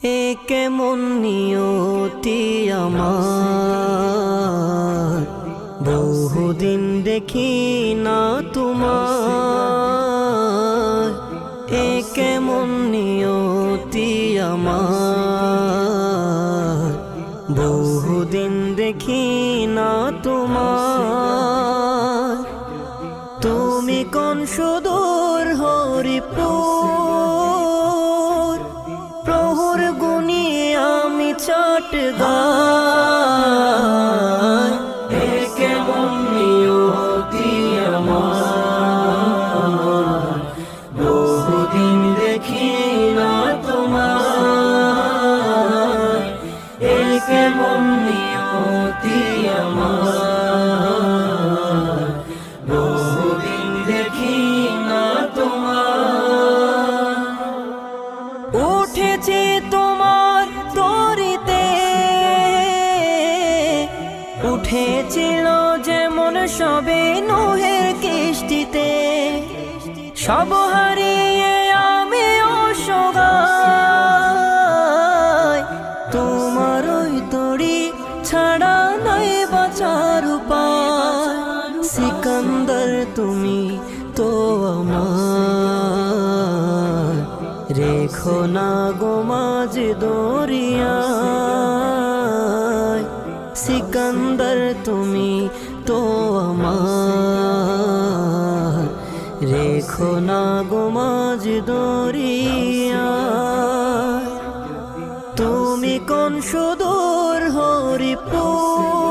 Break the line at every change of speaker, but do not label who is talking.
এ কেমন নিয়তি আমার, বহুদিন দেখি না তোমার। এ কেমন নিয়তি আমার, বহুদিন দেখি না তোমার। তুমি কোন সুদূর হরিপুর, প্রহর গুনি আমি চাট গায়। এ কেমন নিয়তি আমার, বহুদিন দেখি না তোমার। এ কেমন নিয়তি আমার, বহুদিন দেখি না তোমার। উঠেছি তোমার তরিতে, উঠেছিল যেমন সবে নোহের কিস্তিতে। সব হারিয়ে আমি অসহায়, তোমার ওই তরি ছাড়া নাই বাঁচার উপায়। সিকান্দার তুমি তো আমার, রেখো না গো মাঝ দরিয়ায়। সিকান্দার তুমি তো আমার, রেখো না গো মাঝ দরিয়ায়। তুমি কোন সুদূর হরিপুর,